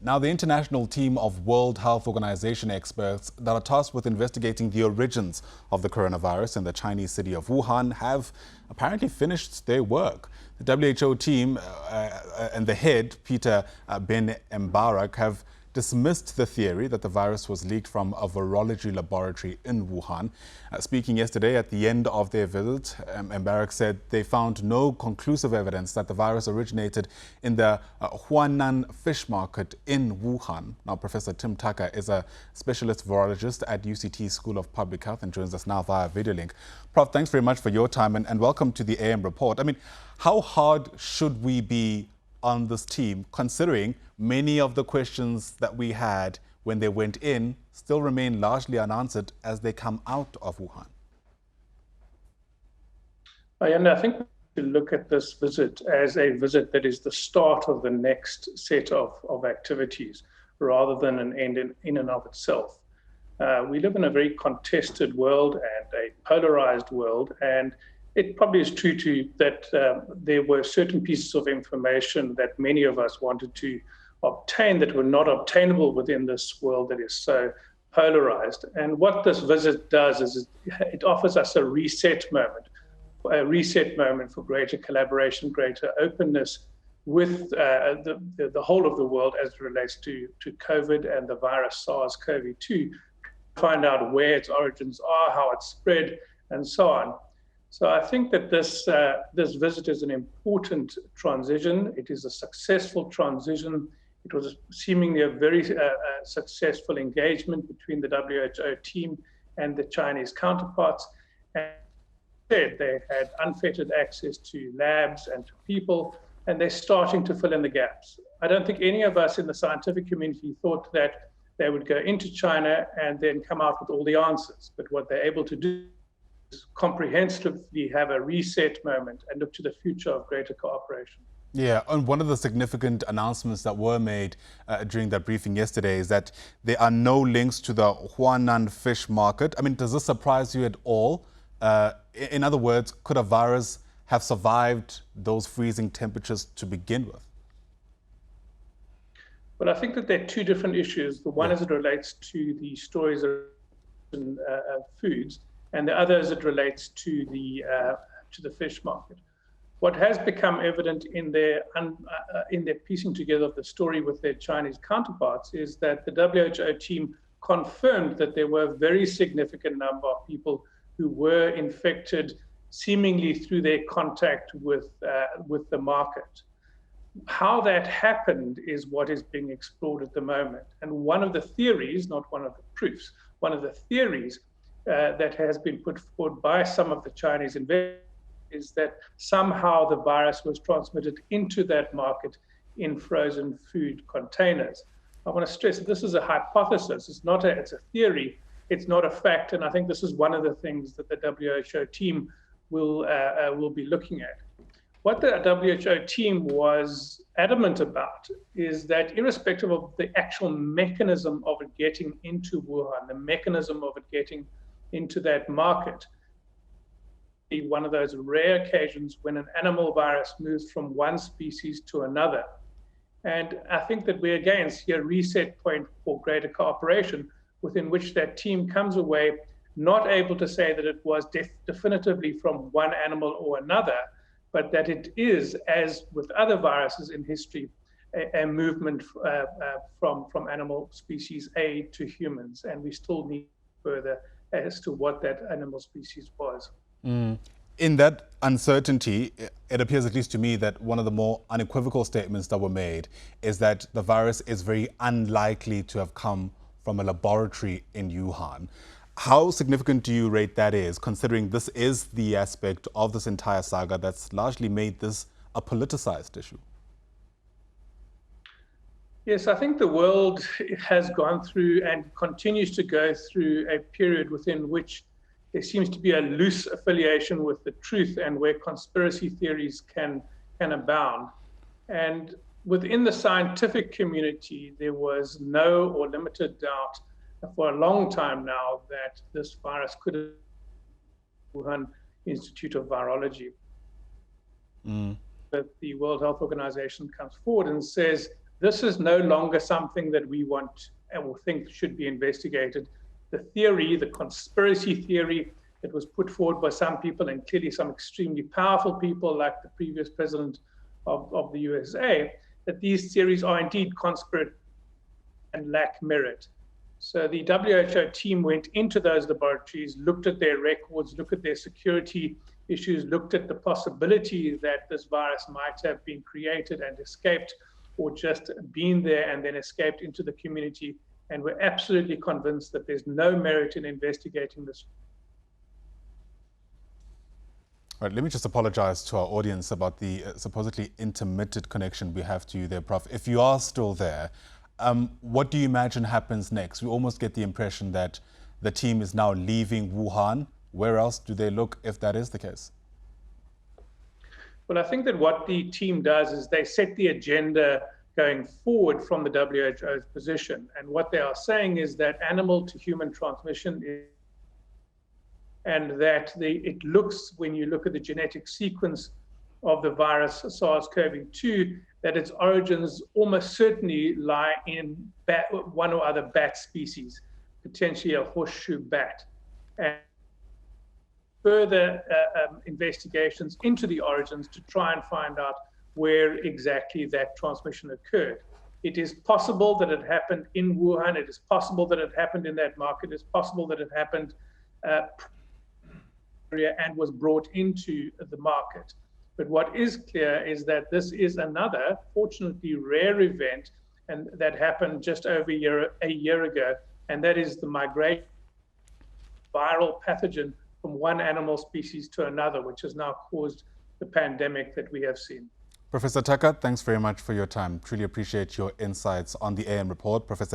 Now, the international team of World Health Organization experts that are tasked with investigating the origins of the coronavirus in the Chinese city of Wuhan have apparently finished their work. The WHO team and the head, Ben Embarek, have dismissed the theory that the virus was leaked from a virology laboratory in Wuhan. Speaking yesterday at the end of their visit, Embarek said they found no conclusive evidence that the virus originated in the Huanan Fishmarket in Wuhan. Now, Professor Tim Tucker is a specialist virologist at UCT School of Public Health and joins us now via video link. Prof, thanks very much for your time and welcome to the AM report. I mean, how hard should we be on this team, considering many of the questions that we had when they went in still remain largely unanswered as they come out of Wuhan? And I think we look at this visit as a visit that is the start of the next set of activities, rather than an end in and of itself. We live in a very contested world and a polarized world, and it probably is true that there were certain pieces of information that many of us wanted to obtain that were not obtainable within this world that is so polarized. And what this visit does is it offers us a reset moment for greater collaboration, greater openness with the whole of the world as it relates to COVID and the virus SARS-CoV-2, find out where its origins are, how it spread, and so on. So I think that this visit is an important transition. It is a successful transition. It was seemingly a very successful engagement between the WHO team and the Chinese counterparts. And they had unfettered access to labs and to people, and they're starting to fill in the gaps. I don't think any of us in the scientific community thought that they would go into China and then come out with all the answers. But what they're able to do comprehensively have a reset moment and look to the future of greater cooperation. Yeah, and one of the significant announcements that were made during that briefing yesterday is that there are no links to the Huanan Fishmarket. I mean, does this surprise you at all? In other words, could a virus have survived those freezing temperatures to begin with? Well, I think that there are two different issues. The one as it relates to the stories of foods, and the other as it relates to the fish market. What has become evident in their piecing together of the story with their Chinese counterparts is that the WHO team confirmed that there were a very significant number of people who were infected, seemingly through their contact with the market. How that happened is what is being explored at the moment. And one of the theories, not one of the proofs, one of the theories that has been put forward by some of the Chinese investigators is that somehow the virus was transmitted into that market in frozen food containers. I want to stress that this is a hypothesis. It's a theory. It's not a fact. And I think this is one of the things that the WHO team will be looking at. What the WHO team was adamant about is that irrespective of the actual mechanism of it getting into Wuhan, the mechanism of it getting into that market, one of those rare occasions when an animal virus moves from one species to another. And I think that we again see a reset point for greater cooperation within which that team comes away not able to say that it was definitively from one animal or another, but that it is, as with other viruses in history, a movement from animal species A to humans. And we still need further as to what that animal species was. In that uncertainty, it appears, at least to me, that one of the more unequivocal statements that were made is that the virus is very unlikely to have come from a laboratory in Wuhan. How significant do you rate that is, considering this is the aspect of this entire saga that's largely made this a politicized issue? Yes, I think the world has gone through and continues to go through a period within which there seems to be a loose affiliation with the truth and where conspiracy theories can abound. And within the scientific community, there was no or limited doubt for a long time now that this virus could have Wuhan Institute of Virology. That the World Health Organization comes forward and says This is no longer something that we want or think should be investigated. The theory, the conspiracy theory that was put forward by some people, and clearly some extremely powerful people like the previous president of the USA, that these theories are indeed conspiratorial and lack merit. So the WHO team went into those laboratories, looked at their records, looked at their security issues, looked at the possibility that this virus might have been created and escaped, or just been there and then escaped into the community. And we're absolutely convinced that there's no merit in investigating this. All right, let me just apologize to our audience about the supposedly intermittent connection we have to you there, Prof. If you are still there, what do you imagine happens next? We almost get the impression that the team is now leaving Wuhan. Where else do they look if that is the case? Well, I think that what the team does is they set the agenda going forward from the WHO's position. And what they are saying is that animal to human transmission is, and that it looks, when you look at the genetic sequence of the virus SARS-CoV-2, that its origins almost certainly lie in one or other bat species, potentially a horseshoe bat. And further investigations into the origins to try and find out where exactly that transmission occurred. It is possible that it happened in Wuhan. It is possible that it happened in that market. It's possible that it happened and was brought into the market. But what is clear is that this is another, fortunately rare event, and that happened just over a year ago, and that is the migration of viral pathogen from one animal species to another, which has now caused the pandemic that we have seen. Professor Tucker, thanks very much for your time. Truly appreciate your insights on the AM report. Professor